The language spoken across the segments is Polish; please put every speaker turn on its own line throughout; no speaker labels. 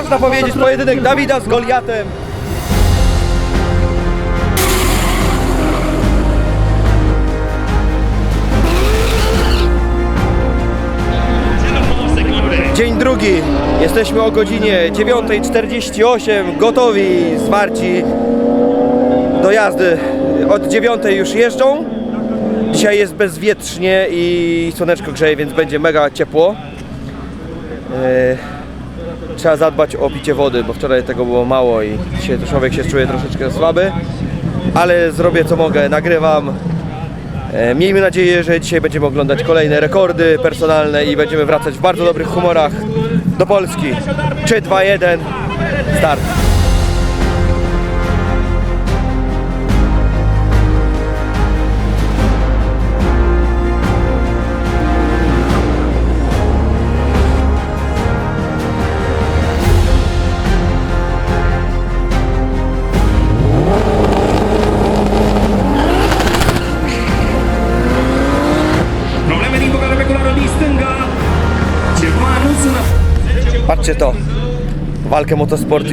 Można powiedzieć pojedynek Dawida z Goliatem. Dzień drugi. Jesteśmy o godzinie 9:48, gotowi, zwarci do jazdy. Od 9:00 już jeżdżą. Dzisiaj jest bezwietrznie i słoneczko grzeje, więc będzie mega ciepło. Trzeba zadbać o picie wody, bo wczoraj tego było mało i dzisiaj człowiek się czuje troszeczkę słaby. Ale zrobię co mogę, nagrywam. Miejmy nadzieję, że dzisiaj będziemy oglądać kolejne rekordy personalne i będziemy wracać w bardzo dobrych humorach do Polski. 3, 2, 1, start! Patrzcie to, walkę motosport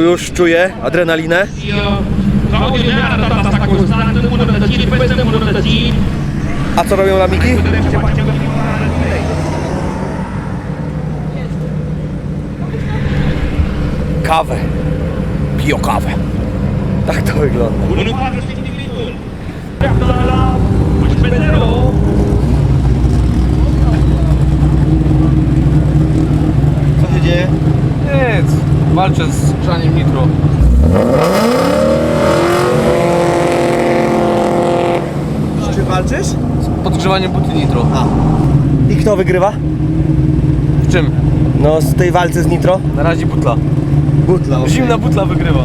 już czuję, adrenalinę. A co robią lamiki? Kawę, piją kawę. Tak to wygląda. Co się dzieje?
Nic, walczę z grzaniem nitro.
Z czym walczysz?
Z podgrzewaniem butli nitro.
A. I kto wygrywa?
W czym?
No z tej walce z nitro?
Na razie butla.
Butla. Okay.
Zimna butla wygrywa.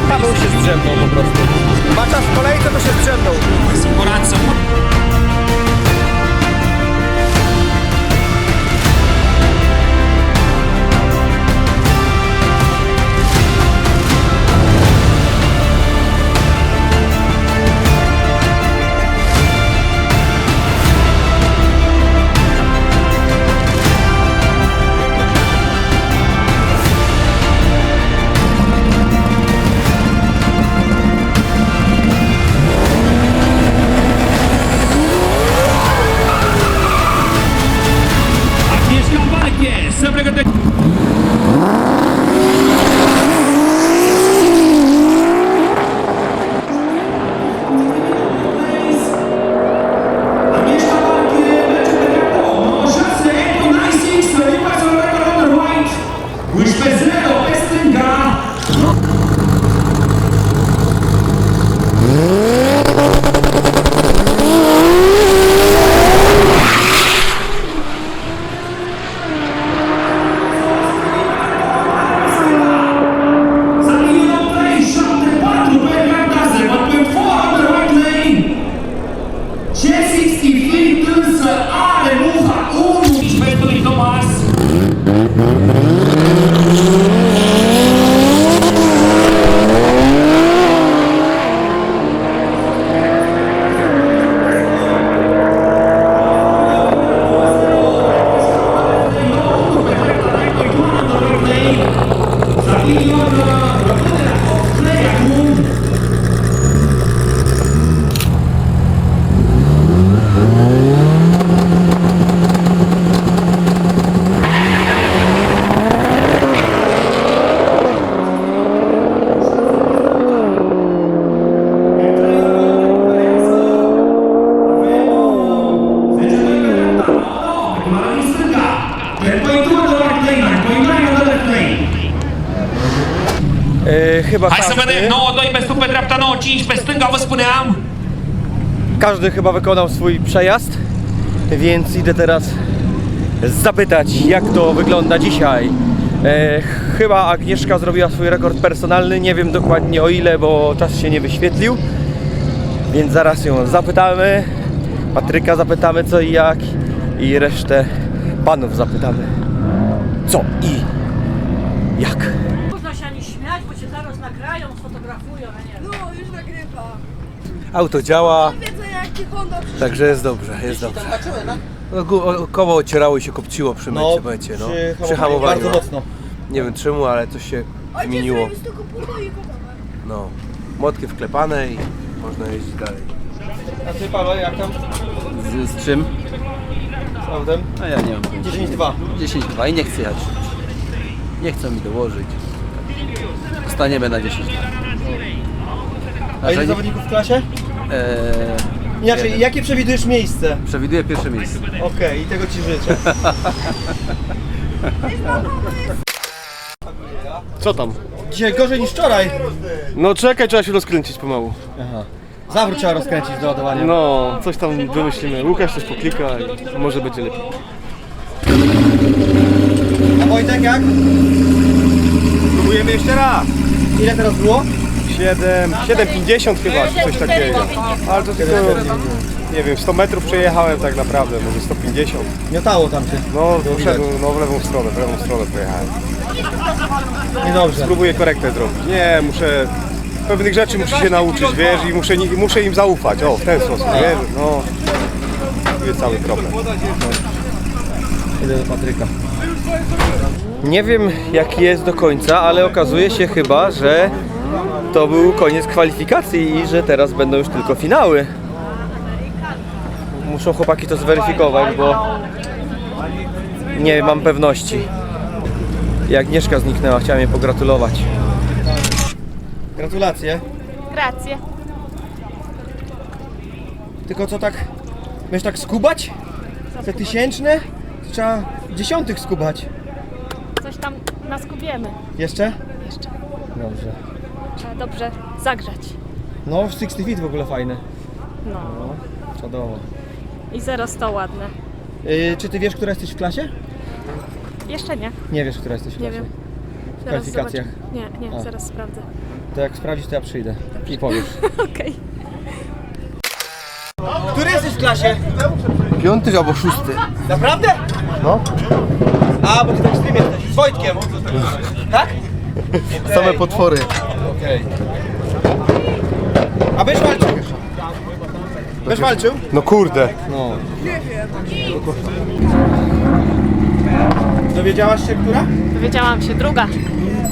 Paweł się zdrzemnął po prostu. Ma czas w kolejce, to się zdrzemnął. Chyba
Hai să vedem,
każdy,
9-2 pe stângă, pe dreapta, 9-5 pe stânga, vă spuneam.
każdy chyba wykonał swój przejazd, więc idę teraz zapytać, jak to wygląda dzisiaj. Chyba Agnieszka zrobiła swój rekord personalny, nie wiem dokładnie o ile, bo czas się nie wyświetlił, więc zaraz ją zapytamy. Patryka zapytamy co i jak i resztę panów zapytamy co i jak.
Można się ani śmiać, bo cię zaraz nagrają, sfotografują, a nie.
No, już nagrywa.
Auto działa,
Wiedzę jak ci Honda
także jest dobrze, jest dobrze. No, koło ocierało i się kopciło przy mecie, no. Przy hamowaniu.
bardzo mocno.
Nie wiem czemu, ale coś się zmieniło.
Ojciec zrobił tylko pół i gotowe.
No. Młotki wklepane i można jeździć dalej.
A ty Paweł, jak tam
Z czym?
z autem?
A ja nie mam pojęcia.
10-2.
10-2 i nie chcę jechać. Nie chcą mi dołożyć. Staniemy na 10.
A ile zawodników w klasie? Inaczej,
jeden.
jakie przewidujesz miejsce?
Przewiduję pierwsze miejsce.
Okej, i tego ci życzę.
Co tam?
Dzisiaj gorzej niż wczoraj.
No czekaj, trzeba się rozkręcić pomału.
Aha. Zawrót trzeba rozkręcić do ładowania.
No, coś tam wymyślimy. Łukasz coś poklika i może będzie lepiej.
A Wojtek jak?
Próbujemy jeszcze raz.
Ile teraz było?
7,50 chyba, czy coś takiego. Ale to tylko, nie wiem, 100 metrów przejechałem tak naprawdę, może 150.
Miotało tam cię.
No,
widać.
poszedłem w lewą stronę pojechałem.
Niedobrze.
Spróbuję korektę zrobić. Nie, muszę, pewnych rzeczy muszę się nauczyć, wiesz, i muszę im zaufać. O, w ten sposób, wiesz, no. Tu jest cały problem.
Idę do Patryka. Nie wiem jak jest do końca, ale okazuje się chyba, że to był koniec kwalifikacji i że teraz będą już tylko finały. Muszą chłopaki to zweryfikować, bo Nie mam pewności. I Agnieszka zniknęła, chciałem jej pogratulować. Gratulacje.
Grazie.
Tylko co tak, będziesz tak skubać? Te tysięczne? Trzeba dziesiątych skubać.
Coś tam naskubiemy.
Jeszcze?
Jeszcze.
Dobrze.
Trzeba dobrze zagrzać.
No, 60 feet w ogóle fajne.
No.
Czadowo.
I 0-100 ładne.
Czy ty wiesz, która jesteś w klasie?
Jeszcze nie.
Nie wiesz, która jesteś w
Nie
klasie.
wiem.
W kwalifikacjach.
zobaczę. Nie,
A.
zaraz sprawdzę.
To jak sprawdzisz, to ja przyjdę i powiesz.
Okej.
Który jesteś w klasie?
5 albo 6.
Naprawdę?
No.
A, bo ty tak stream jesteś. Z Wojtkiem. Tak?
Same potwory.
Okej. A byś walczył? Byś walczył?
No kurde.
No. Dowiedziałaś się, która?
Dowiedziałam się. Druga.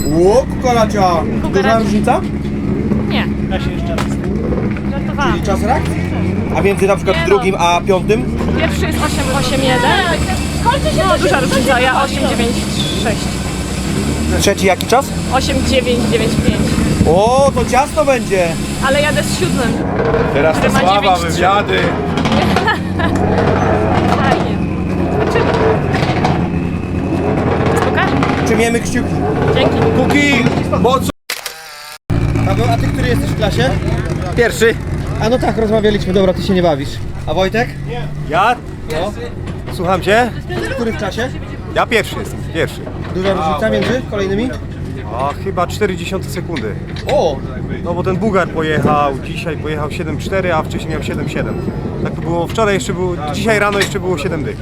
Ło, kukolacia. Duża różnica?
Nie. Żartowałam.
Czas reakcji? A między na przykład drugim a piątym?
Pierwszy jest 8-8-1. No, duża różnica. Ja 8-9-6.
Trzeci jaki czas?
8-9-9-5.
O, to ciasno będzie.
Ale jadę z 7.
Teraz
Który
to
ma
sława,
9,3.
wywiady.
Fajnie. Zobaczymy. Pokaż?
Trzymiemy kciuki.
Dzięki.
Kuki, moc. Paweł, a ty który jesteś w klasie?
Pierwszy.
A no tak, rozmawialiśmy, dobra, ty się nie bawisz. A Wojtek?
Ja?
No.
Słucham cię?
Który w klasie?
Ja pierwszy jestem, pierwszy.
Duża różnica między kolejnymi?
A chyba 0,4 sekundy.
O!
No bo ten Bułgar pojechał, dzisiaj pojechał 7,4, a wcześniej miał 7,7. Tak to było wczoraj jeszcze było, dzisiaj rano jeszcze było 7 dych.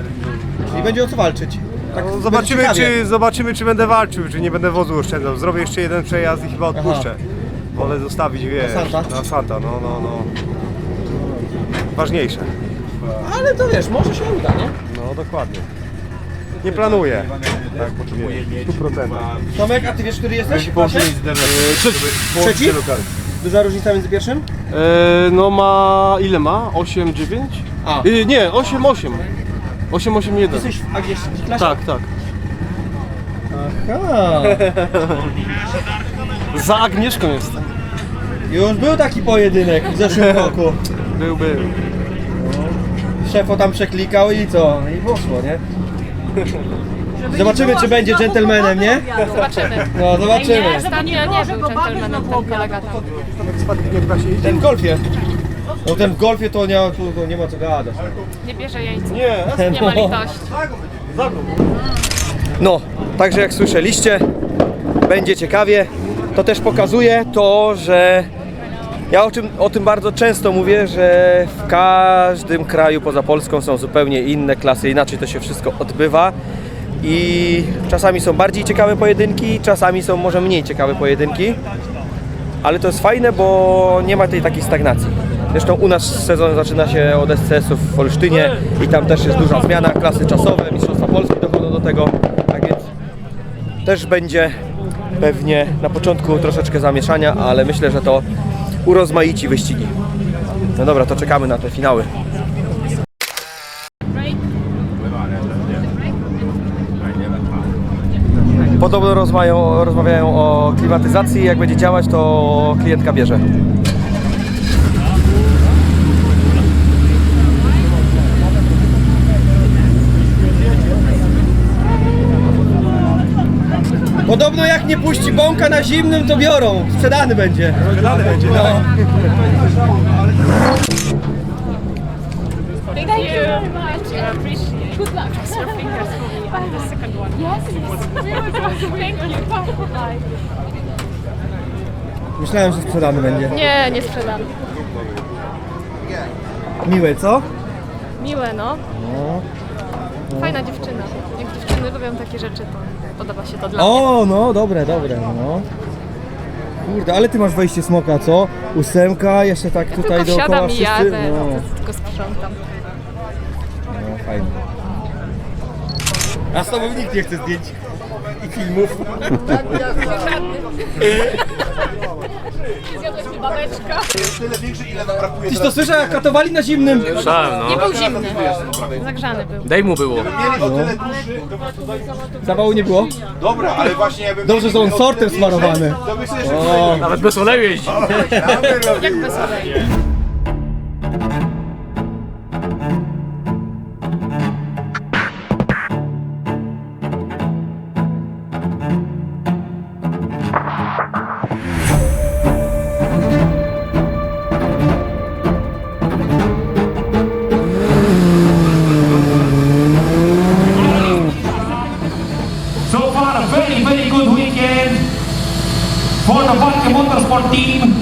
I będzie o co walczyć. Tak,
No,
będzie
zobaczymy czy będę walczył, czy nie będę wozu oszczędzał. Zrobię jeszcze jeden przejazd i chyba odpuszczę. Wolę zostawić, wiesz,
Santa?
na Santa, no. Ważniejsze.
Ale to wiesz, może się uda, nie?
No dokładnie. Nie planuję. Tak, oczywiście. 100%.
Tomek, a ty wiesz, który jesteś w klasie? Trzeci? Duża różnica między pierwszym?
No ma, ile ma? 8, 9?
A.
Nie, 8, 8. 8, 8, 1.
Jesteś w Agnieszce w klasie?
Tak, tak.
Aha.
Za Agnieszką jestem.
Już był taki pojedynek w zeszłym roku.
Był.
Szefo tam przeklikał i co? I poszło, nie? Zobaczymy, czy będzie dżentelmenem, nie?
Zobaczymy.
No, zobaczymy.
Nie, ostatnio nie był dżentelmenem ten kolega tam.
Ten w golfie. No ten w golfie to nie ma co gadać.
Nie bierze jajca.
Nie,
Nie ma litości.
No, także jak słyszeliście, będzie ciekawie. To też pokazuje to, że ja o tym bardzo często mówię, że w każdym kraju poza Polską są zupełnie inne klasy, inaczej to się wszystko odbywa. I czasami są bardziej ciekawe pojedynki, czasami są może mniej ciekawe pojedynki. Ale to jest fajne, bo nie ma tej takiej stagnacji. Zresztą u nas sezon zaczyna się od SCS-ów w Olsztynie i tam też jest duża zmiana, klasy czasowe, Mistrzostwa Polski dochodzą do tego, tak więc też będzie pewnie na początku troszeczkę zamieszania, ale myślę, że to urozmaici wyścigi. No dobra, to czekamy na te finały. Podobno rozmawiają o klimatyzacji, jak będzie działać, to klientka bierze. Podobno jak nie puści bąka na zimnym, to biorą. Sprzedany będzie.
Sprzedany będzie,
no.
tak.
Thank you very much. I appreciate it. Good luck. Cross your fingers for me on the second one. Yes. Thank you. Bye.
Myślałem, że sprzedany będzie.
Nie, nie sprzedam.
Miłe, co?
Miłe, no. Fajna dziewczyna. Jak dziewczyny lubią takie rzeczy, to podoba się to dla mnie.
O, no, dobre, no. Kurde, ale ty masz wejście smoka, co? 8, jeszcze tak tutaj
Tylko
dookoła
wsiadam i
wszyscy.
jadę,
No,
tylko sprzątam.
no, fajnie. A z tobą nikt nie chce zdjęć. i filmów.
Zjadłeś mi babeczka.
Tyś to słyszał, jak katowali na zimnym?
Nie był zimny. Zagrzany był.
Dej mu było.
Zawału nie było?
Dobra, ale właśnie ja bym...
Dobrze, że on sortem smarowany.
To myślę, że...
Nawet bez oleju jeździ.
Jak bez oleju.
So far, a very, very good weekend for the Valke Motorsport team.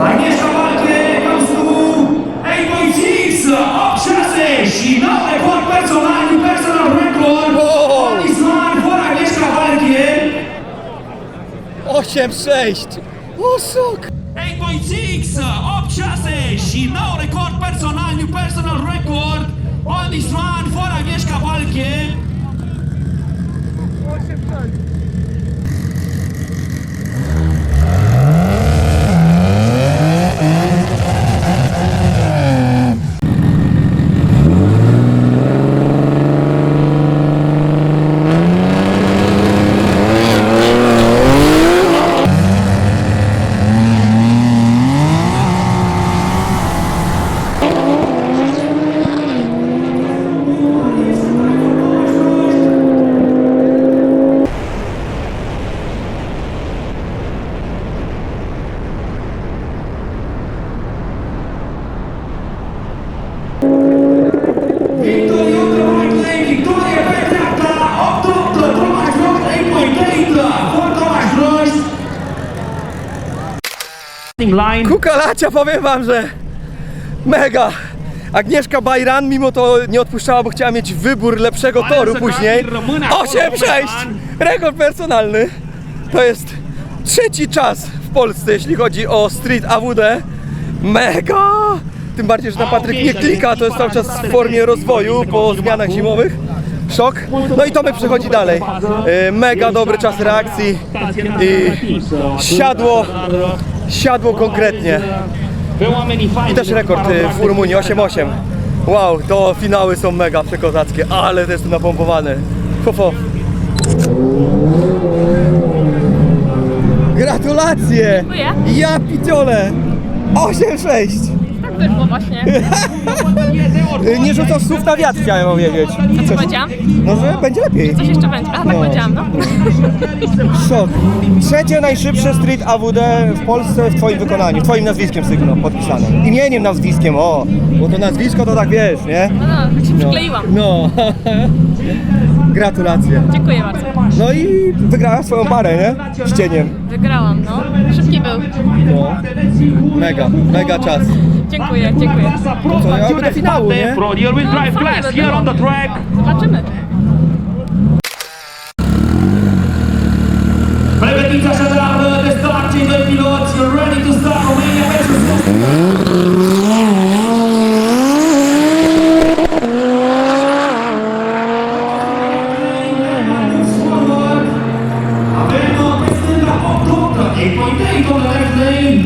Agnieszka Valke goes to 8.6 of chassis. She now record personal record on this one for Agnieszka Valke.
8,6! O, sok!
8.6 of chassis. She now record personal record on this run for Agnieszka Valke. Line.
Kukalacia, powiem wam, że mega! Agnieszka Bajran mimo to nie odpuszczała, bo chciała mieć wybór lepszego toru później. 8,6! Rekord personalny. To jest trzeci czas w Polsce, jeśli chodzi o Street AWD. Mega! Tym bardziej, że na Patryk nie klika, to jest cały czas w formie rozwoju po zmianach zimowych. Szok. No i Tomek przechodzi dalej. Mega dobry czas reakcji i siadło konkretnie. I też rekord w Rumunii 8,8. Wow, to finały są mega przekozackie, ale to jest tu napompowane. Fofo. Gratulacje!
Dziękuję.
Ja piciole! 8,6!
Tak wyszło właśnie.
Nie rzucał słów na wiatr, chciałem powiedzieć.
A co powiedziałam?
No, że będzie lepiej.
Coś jeszcze będzie. A tak powiedziałam, no.
Szok. Trzecie najszybsze Street AWD w Polsce w twoim wykonaniu, twoim nazwiskiem Sygno, podpisane. Imieniem, nazwiskiem, o! Bo to nazwisko to tak wiesz, nie?
No, tak się przykleiłam.
No. Gratulacje.
Dziękuję bardzo.
No i wygrałaś swoją parę, nie? Z cieniem.
Wygrałam, no. Szybki był.
No. Mega czas.
Dziękuję.
Co, ja do finału, nie?
For the all-wheel drive class here on the track.
Zobaczymy.
Pregătiți așadar de start cei doi piloți. You're ready to start Romania versus Avem pe stânga 8.8 on the left lane.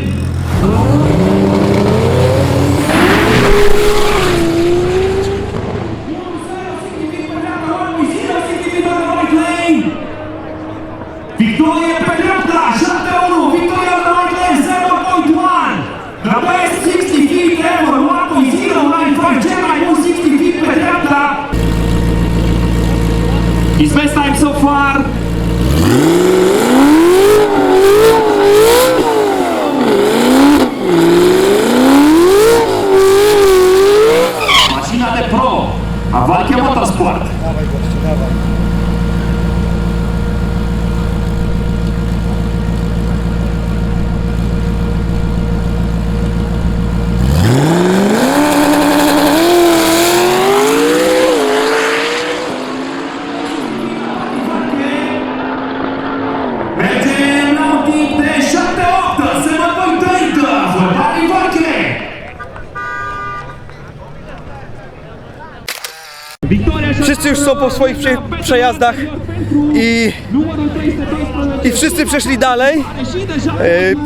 Victoria pe dreapta, 7-1, Victoria on the right lane, 7.1. The best 60 feet ever, 1.095, cel mai bun 60 feet pe dreapta. His best time so far. Mașina de pro a Valke Motorsport.
wszyscy już są po swoich przejazdach i wszyscy przeszli dalej.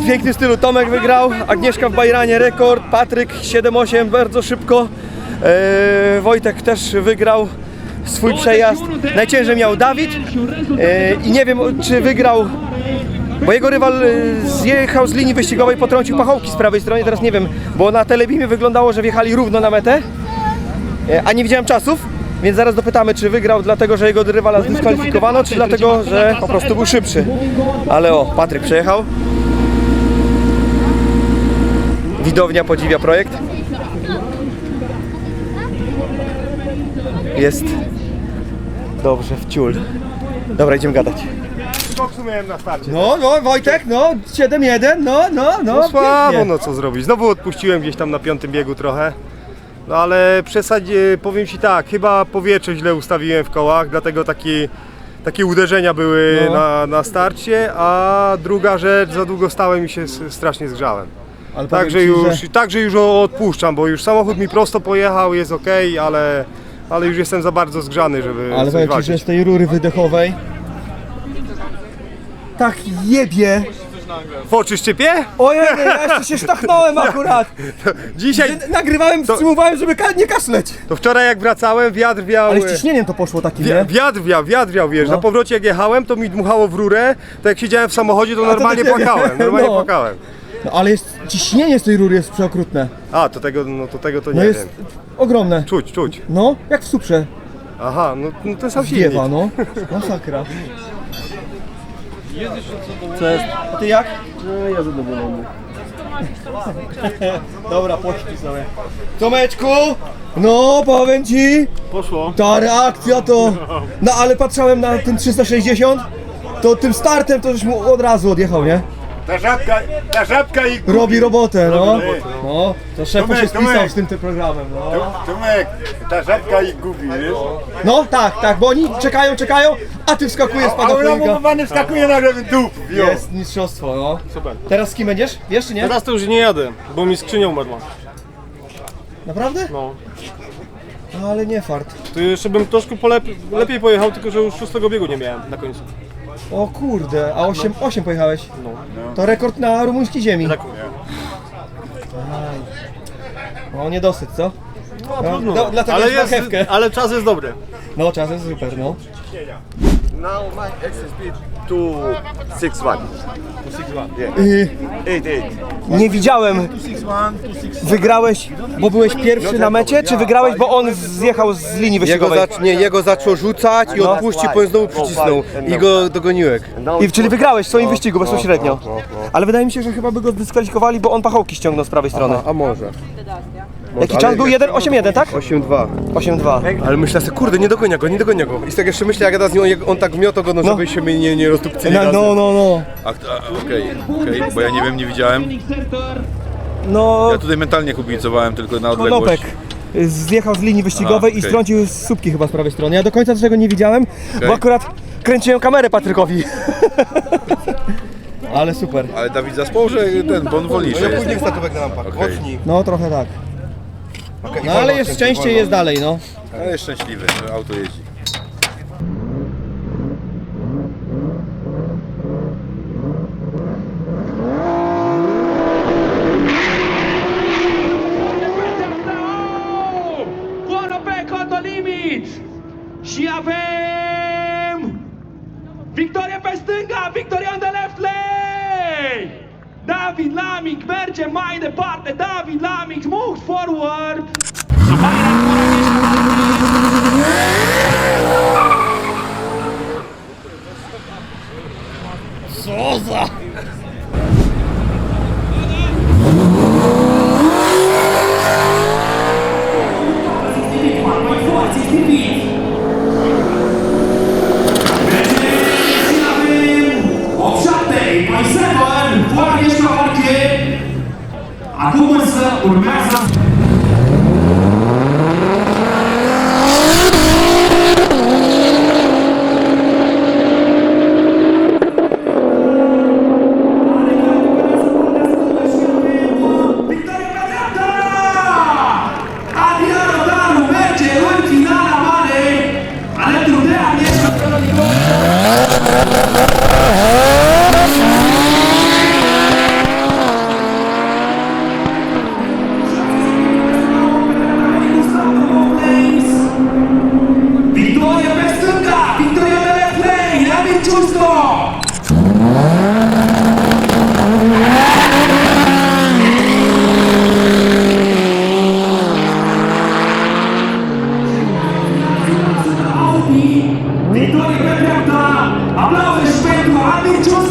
W pięknym stylu Tomek wygrał, Agnieszka w Bajranie rekord, Patryk 7-8 bardzo szybko, Wojtek też wygrał swój przejazd. Najciężej miał Dawid i nie wiem, czy wygrał, bo jego rywal zjechał z linii wyścigowej, potrącił pachołki z prawej strony. Teraz nie wiem, bo na telebimie wyglądało, że wjechali równo na metę, a nie widziałem czasów, więc zaraz dopytamy, czy wygrał dlatego, że jego rywala zdyskwalifikowano, czy dlatego, że po prostu był szybszy. Ale o, Patryk przejechał. Widownia podziwia projekt. Jest dobrze w ciul. Dobra, idziemy gadać.
Koksu miałem na starcie.
No, Wojtek, 7-1,
No słabo,
pięknie.
no co zrobić. Znowu odpuściłem gdzieś tam na 5. biegu trochę. No ale powiem Ci tak, chyba powietrze źle ustawiłem w kołach, dlatego takie uderzenia były na starcie, a druga rzecz, za długo stałem i się strasznie zgrzałem.
Ale
Także już odpuszczam, bo już samochód mi prosto pojechał, jest ok, ale już jestem za bardzo zgrzany, żeby
Ale
coś
powiem Ci,
walczyć.
że z tej rury wydechowej tak jebie.
W oczy szczypie?
Ojej, ja jeszcze się sztachnąłem akurat.
Dzisiaj,
Nagrywałem, wstrzymywałem, żeby nie kaszleć.
to wczoraj jak wracałem, wiatr wiał.
Ale z ciśnieniem to poszło takim, nie?
Wiatr wiał, wiesz,
No.
na powrocie jak jechałem, to mi dmuchało w rurę, to jak siedziałem w samochodzie, to normalnie
do ciebie.
płakałem,
No. No ale ciśnienie z tej rury jest przeokrutne.
A, to tego to
No
nie
jest
wiem.
ogromne.
Czuć.
No, jak w suprze.
Aha, no ten sam silnik.
Wiewa, no. Masakra. Co jest? A ty jak?
Ja zadowolony.
Dobra, pośpi sobie. Tomeczku, no powiem Ci,
Poszło.
ta reakcja to... No ale patrzałem na ten 360, to tym startem to już mu od razu odjechał, nie?
Ta żabka i...
Robi robotę, no.
robotę.
No, to szefu się spisał z tym programem, no.
Tomek, ta żabka ich gubi, wiesz?
No, tak, bo oni czekają, a ty wskakujesz z padochroniaka.
wskakuje na dup.
Jest mistrzostwo, no.
Super.
Teraz z kim będziesz? Wiesz czy nie?
Teraz to już nie jadę, bo mi skrzynia umarła.
Naprawdę?
No.
No, ale nie fart.
To jeszcze bym troszkę lepiej pojechał, tylko że już 6. biegu nie miałem na końcu.
O kurde, a 8 pojechałeś?
No.
To rekord na rumuńskiej ziemi.
Tak.
No niedosyt, co?
Trudno.
No, dlatego
ale,
jest marchewkę.
ale czas jest dobry.
No czas jest super, no.
Now my access speed to 6.1.
Nie widziałem. Wygrałeś, bo byłeś pierwszy na mecie, czy wygrałeś, bo on zjechał z linii wyścigowej?
Jego zaczął rzucać i odpuścił, potem znowu przycisnął i go dogoniłem.
Czyli wygrałeś w swoim wyścigu bezpośrednio. Ale wydaje mi się, że chyba by go zdyskwalifikowali, bo on pachołki ściągnął z prawej strony.
A może.
Jaki czas był? 8-1, tak?
8-2.
8-2.
Ale myślę sobie, kurde, nie dogania go. I tak jeszcze myślę, jak gada z nią, on tak miotał go, no żeby się mnie nie rozdupcyli razem.
No.
Okej, bo ja nie wiem, nie widziałem.
No,
Ja tutaj mentalnie kubicowałem tylko na odległość.
Konopek zjechał z linii wyścigowej i
okej.
strącił z słupki chyba z prawej strony. Ja do końca tego nie widziałem, bo akurat kręciłem kamerę Patrykowi. Ale super.
Ale Dawid zaspał, że bo on wolniejszy jest.
Później statówek na lampach.
Okej.
Ocznij.
No trochę tak. No ale jest szczęście, jest dalej, no.
Ale jest szczęśliwy, że auto jeździ.
Conopec on the limit! Și avem victorie pe stânga, victorie on the left lane! David Lamic merge mai departe, David Lamic moves forward! Acum însă urmează victorie pe dreapta! Adrian Rodaru merge în finala mare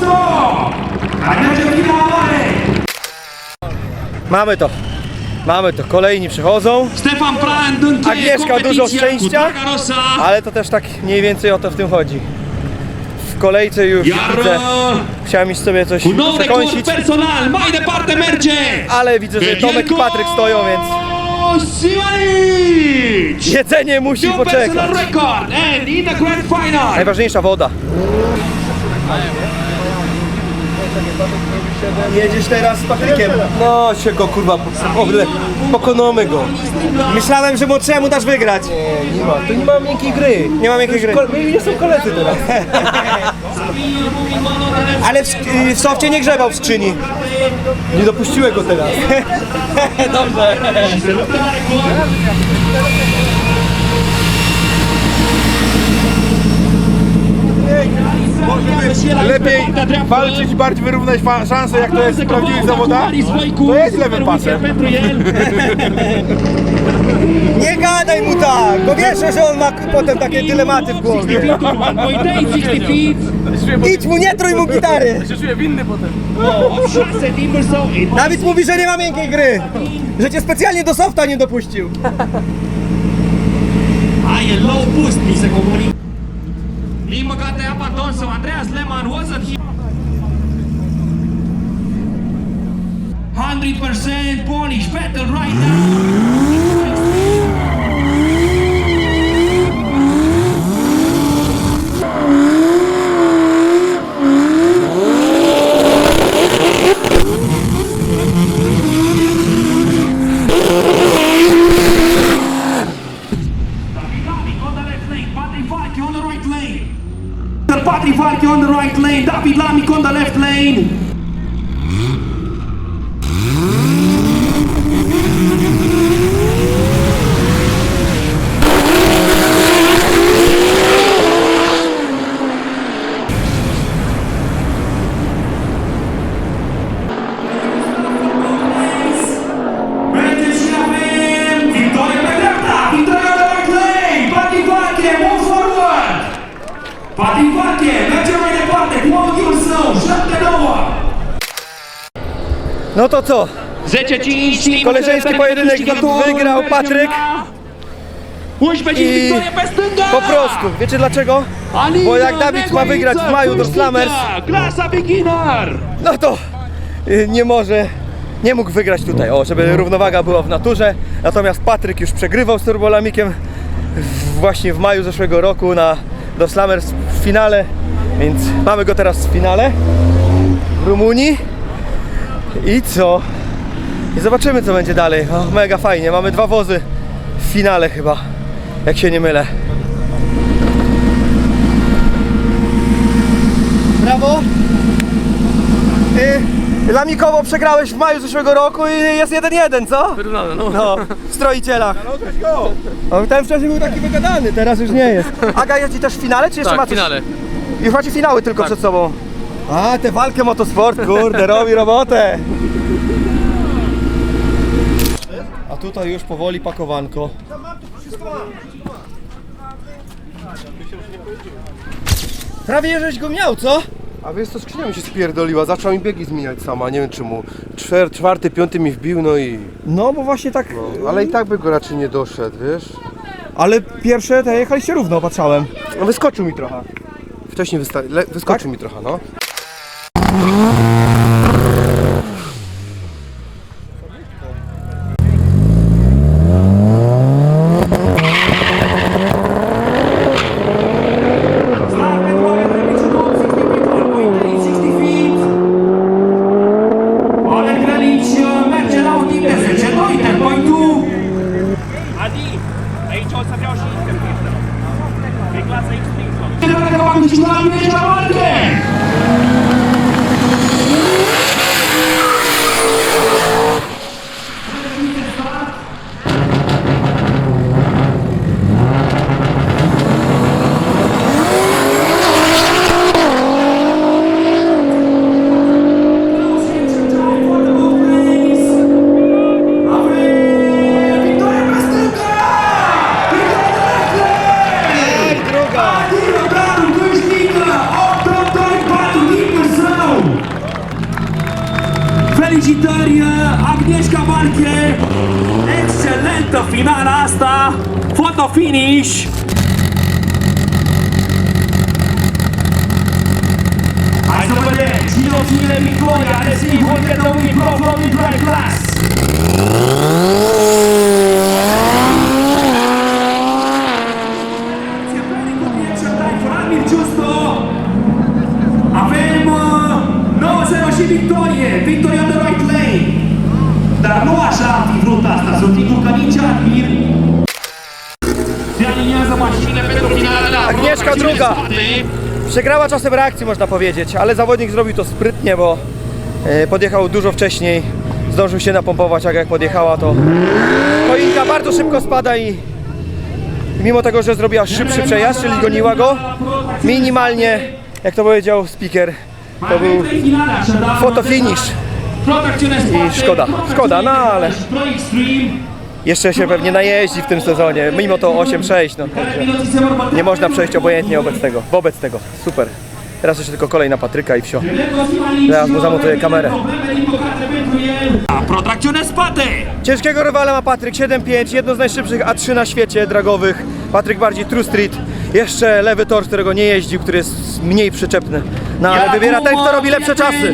Alonso! Najpierw finale!
Mamy to, kolejni przychodzą.
Stefan Pran încheie
Agnieszka, dużo
competiția cu
szczęścia,
Draga Rosa.
ale to też tak mniej więcej o to w tym chodzi. W kolejce już
Iar
widzę, chciałem iść sobie coś
cu nou record
przekąsić,
personal, mai departe merge!
ale widzę, że Tomek i Patryk stoją, więc
Ivanić!
jedzenie musi
New
poczekać.
personal record and in the grand final!
Najważniejsza woda. Jedziesz teraz z Patrykiem.
No się go kurwa pokonamy go.
Myślałem, że młodszemu dasz wygrać.
Nie ma, tu nie ma miękkiej gry.
Nie mam jakiej gry.
My nie są koledzy teraz.
Ale w softie nie grzebał w skrzyni.
Nie dopuściłem go teraz.
Dobrze.
Lepiej walczyć, bardziej wyrównać szanse, jak to jest w prawdziwych zawodach. To jest lewym pasem.
Nie gadaj mu tak, bo wiesz, że on ma potem takie dylematy w głowie. Idź mu, nie trój mu gitary.
Się czuję winny potem.
Dawid mówi, że nie ma miękkiej gry. Że cię specjalnie do softa nie dopuścił.
Ai, e low boost, mi se comunică. Din păcate, abaton sau Andreas Lehmann wasn't here. 100% Polish battle right now. Patrik Varki on the right lane, David Lamic on the left lane. Mergeți și avem victorie pe dreapta, victorie on the right lane, Patrik Varki, move forward. Patrik Varki, merge mai departe cu unghiul său, 7-9.
No to co?
10-5,
Koleżeński pojedynek wygrał Patryk.
11-5,
I
victorie pe stânga.
po prostu, wiecie dlaczego? Bo jak Dawid ma wygrać w maju do Slammers,
Klasa beginner.
no to nie mógł wygrać tutaj, żeby równowaga była w naturze. Natomiast Patryk już przegrywał z Turbolamikiem właśnie w maju zeszłego roku do Slammers w finale, więc mamy go teraz w finale w Rumunii. I co? I zobaczymy, co będzie dalej. Mega fajnie, mamy 2 wozy w finale chyba, jak się nie mylę. Brawo! Lamikowo przegrałeś w maju zeszłego roku i jest 1-1, co?
Wyrównane, no.
No, w stroicielach. Ten wcześniej był taki wygadany, teraz już nie jest. Aga jeździ też w finale, czy jeszcze
Tak,
ma
w
coś?
finale.
Już macie finały tylko
Tak.
przed sobą. A, tę walkę motosport, kurde, robi robotę. A tutaj już powoli pakowanko. Prawie żeś go miał, co?
A wiesz co, skrzynia mi się spierdoliła, zaczął mi biegi zmieniać sama, nie wiem czemu. Czwarty, piąty mi wbił, no i...
No, bo właśnie tak...
No, ale i tak by go raczej nie doszedł, wiesz?
Ale pierwsze te jechaliście równo, patrzałem.
No wyskoczył mi trochę. Wcześniej wyskoczył mi trochę, no.
Oleg Grelici merge la un timp de 10-2, ten point-ul. Adi, aici o să vreau și interpretă. Pe clasa X-Trix. Trebuie că v-am câștigat la mine și la Marche! Felicitări Agnieszka Marche! Excelentă finala asta! Photo finish! Hai să vedem cine obține victoria, Racing Honda 2000 Pro Floating Drive Class! Avem 9-0 și victorie! Victoria de right lane! Dar nu așa am fi vrut asta, să zic că nici Admir se aliniază mașinile pentru finalele.
Agnieszka druga! Przegrała czasem reakcji, można powiedzieć, ale zawodnik zrobił to sprytnie, bo podjechał dużo wcześniej, zdążył się napompować, a jak podjechała, to choinka bardzo szybko spada i mimo tego, że zrobiła szybszy przejazd, czyli goniła go, minimalnie, jak to powiedział speaker, to był photo finish i szkoda, no ale jeszcze się pewnie najeździ w tym sezonie, mimo to 8-6, no także nie można przejść obojętnie wobec tego, super. Teraz jeszcze tylko kolej na Patryka i wsio. Teraz mu zamontuję kamerę.
Protrakcjone spate!
Ciężkiego rywala ma Patryk, 7.5, jedno z najszybszych A3 na świecie dragowych. Patryk bardziej true street, jeszcze lewy tor, z którego nie jeździł, który jest mniej przyczepny. No ale wybiera ten, kto robi lepsze czasy.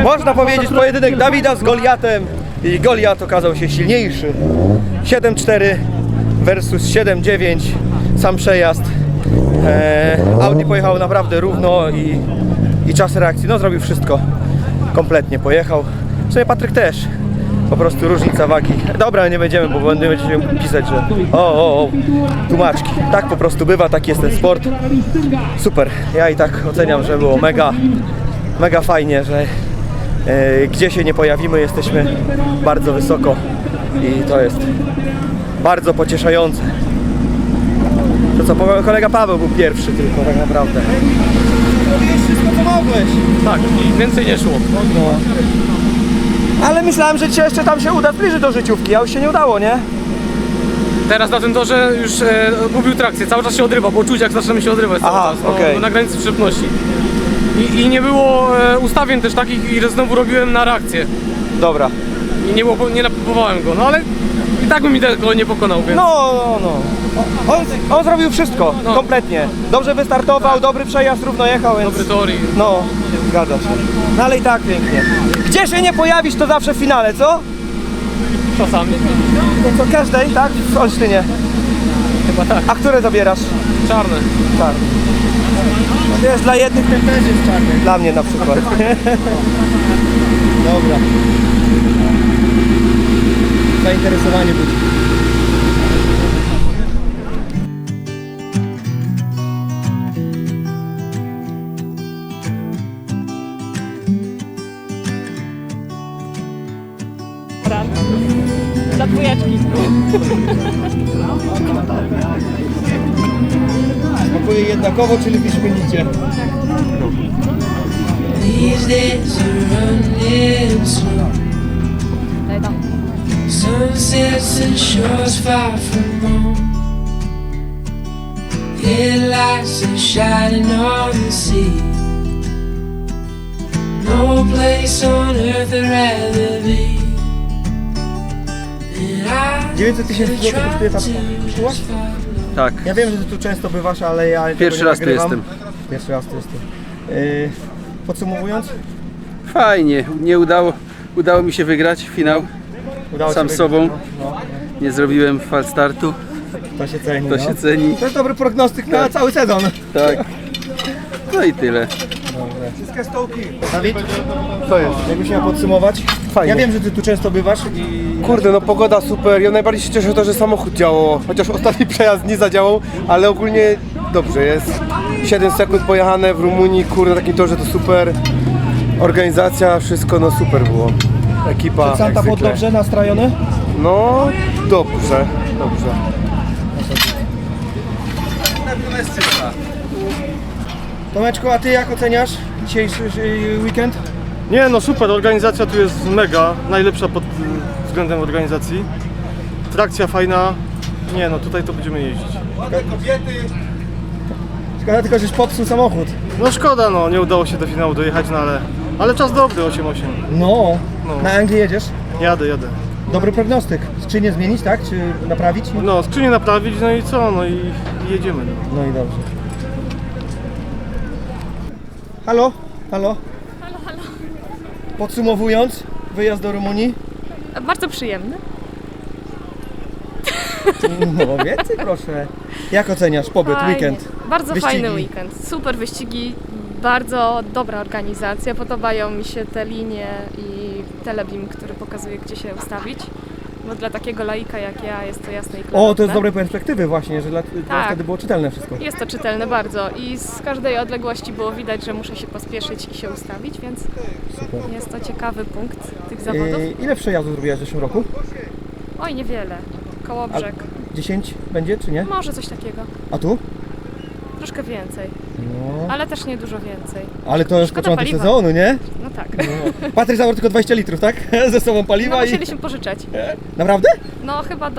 Można powiedzieć pojedynek Dawida z Goliatem i Goliat okazał się silniejszy. 7-4 versus 7-9, sam przejazd. Audi pojechał naprawdę równo i czas reakcji, no zrobił wszystko, kompletnie pojechał. W sumie Patryk też, po prostu różnica wagi. Dobra, nie będziemy, bo będziemy pisać, że tłumaczki. Tak po prostu bywa, taki jest ten sport. Super, ja i tak oceniam, że było mega fajnie, że gdzie się nie pojawimy, jesteśmy bardzo wysoko i to jest bardzo pocieszające. To co, kolega Paweł był pierwszy tylko tak naprawdę. Robiłeś wszystko co mogłeś.
Tak, i więcej nie szło.
No. Ale myślałem, że dzisiaj jeszcze tam się uda zbliżyć do życiówki, a już się nie udało, nie?
Teraz na tym torze już gubił trakcję, cały czas się odrywa, bo czuć jak zaczynamy się odrywać cały czas,
okej.
na granicy przyczepności. I nie było ustawień też takich i znowu robiłem na reakcję.
Dobra.
I nie napompowałem go, no ale i tak bym mi tego nie pokonał, więc...
No. On zrobił wszystko, kompletnie. Dobrze wystartował, dobry przejazd, równo jechał, więc...
Dobry tor i...
No, zgadza się. No ale i tak pięknie. Gdzie się nie pojawisz, to zawsze w finale, co?
Czasami.
No to każdej, tak? W Olsztynie.
Chyba tak.
A które zabierasz?
Czarne.
Czarny. No wiesz, dla jednych ten też jest czarny. Dla mnie na przykład. Dobra. Zainteresowanie budzi.
Dla dwójeczki.
Smakuje jednakowo, czyli wyśmienicie.
These days are running slow. Sunsets and shores far from home. Headlights are shining on the sea. No place on earth I'd rather be.
900 000 złotych kosztuje ta szkoła?
Tak.
Ja wiem, że ty tu często bywasz, ale ja
Pierwszy raz tu
nagrywam.
jestem.
Pierwszy raz to jest to. Podsumowując,
Fajnie, nie udało mi się wygrać finał
udało
sam
się
sobą.
wygrać, no.
Nie zrobiłem falstartu,
To się ceni.
to
no.
się ceni.
To jest dobry prognostyk na cały sezon.
Tak. No i tyle.
Wszystkie stołki. Dawid? Co jest? Jakbyś miał podsumować?
Fajnie.
Ja wiem, że ty tu często bywasz i...
Kurde, no pogoda super. Ja najbardziej się cieszę to, że samochód działał. Chociaż ostatni przejazd nie zadziałał, ale ogólnie dobrze jest. 7 sekund pojechane w Rumunii, kurde, na takim torze to super. Organizacja, wszystko no super było. Ekipa jak
Santa było
zwykle.
dobrze nastrojony?
No, dobrze.
Tomeczku, a ty jak oceniasz dzisiejszy weekend?
Nie no super, organizacja tu jest mega, najlepsza pod względem organizacji. Trakcja fajna. Nie no, tutaj to będziemy jeździć.
Szkoda tylko, żeś popsuł samochód.
No szkoda no, nie udało się do finału dojechać, no ale czas dobry, 8-8.
No,
No.
na Anglię jedziesz?
Jadę.
Dobry prognostyk. Skrzynię zmienić, tak? Czy naprawić?
No, skrzynię naprawić, no i co, no i jedziemy. No.
No i dobrze. Halo?
Halo.
Podsumowując, wyjazd do Rumunii.
Bardzo przyjemny.
No więcej proszę. Jak oceniasz pobyt,
Fajnie.
weekend?
Bardzo
Wyścigi.
fajny weekend. Super wyścigi, bardzo dobra organizacja. Podobają mi się te linie i telebim, który pokazuje, gdzie się ustawić. Bo dla takiego laika jak ja jest to jasne i klarowne.
O, to jest z dobrej perspektywy właśnie, że
Tak.
wtedy było czytelne wszystko.
Jest to czytelne bardzo i z każdej odległości było widać, że muszę się pospieszyć i się ustawić, więc jest to ciekawy punkt tych zawodów.
Ile przejazdów zrobiłaś w zeszłym roku?
Oj, niewiele. Kołobrzeg.
10 będzie, czy nie?
Może coś takiego.
A tu?
Troszkę więcej,
No.
ale też nie dużo więcej.
Ale to już
Szkoda
początek
paliwa.
sezonu, nie?
No tak.
No. Patryk zawarł tylko 20 litrów, tak? Ze sobą paliwa
No
i...
musieliśmy pożyczać.
Naprawdę?
No chyba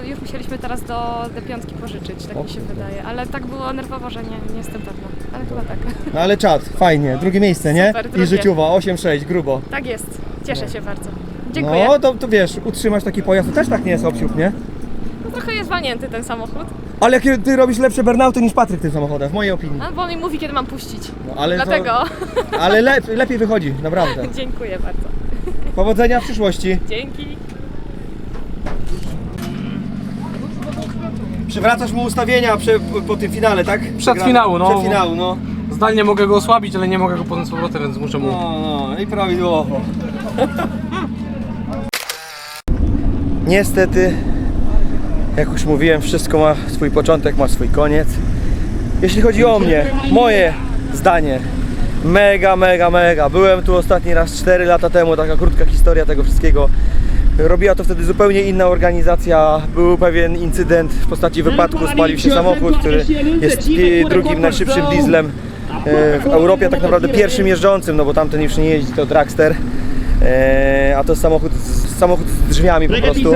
już musieliśmy teraz do D5 pożyczyć, tak mi się wydaje. Ale tak było nerwowo, że nie jestem pewna. Ale chyba tak.
No ale czad, fajnie. Drugie miejsce, nie?
Super,
I
drugie.
życiowa, 8-6, grubo.
Tak jest. Cieszę się bardzo. Dziękuję.
No to wiesz, utrzymać taki pojazd to też tak nie jest obsiłk, nie?
No, trochę jest walnięty ten samochód.
Ale ty robisz lepsze burnouty niż Patryk tym samochodem, w mojej opinii.
No, bo on mi mówi, kiedy mam puścić.
No, ale
Dlatego.
Ale lepiej wychodzi, naprawdę.
Dziękuję bardzo.
Powodzenia w przyszłości.
Dzięki.
Przywracasz mu ustawienia po tym finale, tak?
Przed finału, no.
Przed finału, no.
Zdalnie mogę go osłabić, ale nie mogę go potem z powrotem, więc muszę mu...
No i prawidłowo. Niestety, jak już mówiłem, wszystko ma swój początek, ma swój koniec. Jeśli chodzi o mnie, moje zdanie, mega. Byłem tu ostatni raz 4 lata temu, taka krótka historia tego wszystkiego. Robiła to wtedy zupełnie inna organizacja. Był pewien incydent w postaci wypadku, spalił się samochód, który jest drugim najszybszym dieslem w Europie, tak naprawdę pierwszym jeżdżącym, no bo tamten już nie jeździ, to Dragster. A to jest samochód z drzwiami po prostu.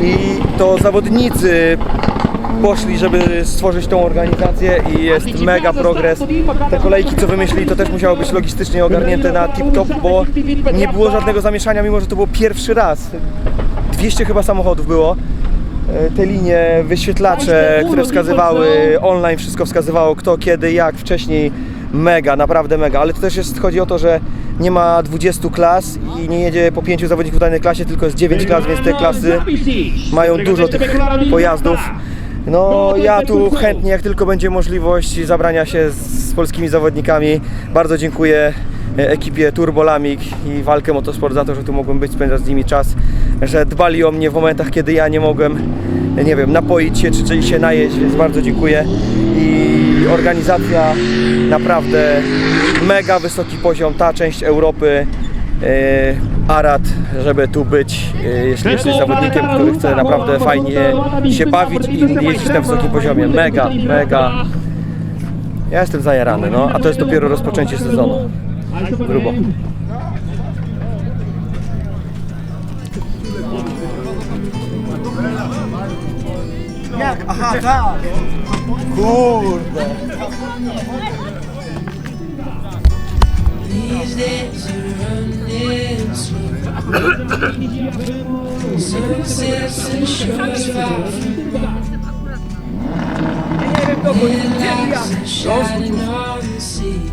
I to zawodnicy poszli, żeby stworzyć tą organizację i jest mega progres. Te kolejki, co wymyślili, to też musiało być logistycznie ogarnięte na tip-top, bo nie było żadnego zamieszania, mimo że to było pierwszy raz. 200 chyba samochodów było. Te linie, wyświetlacze, które wskazywały online, wszystko wskazywało kto, kiedy, jak, wcześniej. Mega, naprawdę mega, ale to też chodzi o to, że nie ma 20 klas i nie jedzie po 5 zawodników w danej klasie, tylko jest 9 klas, więc te klasy mają dużo tych pojazdów. No ja tu chętnie, jak tylko będzie możliwość zabrania się z polskimi zawodnikami. Bardzo dziękuję ekipie Turbo Lamik i Walkę Motorsport za to, że tu mogłem być, spędzać z nimi czas, że dbali o mnie w momentach, kiedy ja nie mogłem, nie wiem, napoić się czy się najeść, więc bardzo dziękuję. I organizacja naprawdę mega wysoki poziom, ta część Europy, Arad, żeby tu być, jeśli jesteś zawodnikiem, który chce naprawdę fajnie się bawić i jeździć na wysokim poziomie, mega. Ja jestem zajarany, no, a to jest dopiero rozpoczęcie sezonu. Grubo. Jak? Aha, tak! Kurde!
These days are running slow. Sunsets and shores far from lights are shining on the sea.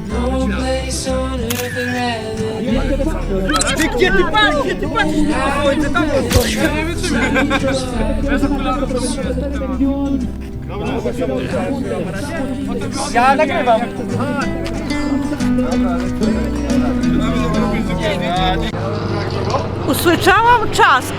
No place on earth I'd rather be.
Gdzie ty patrzysz? Ja nagrywam.
Usłyszałam czask.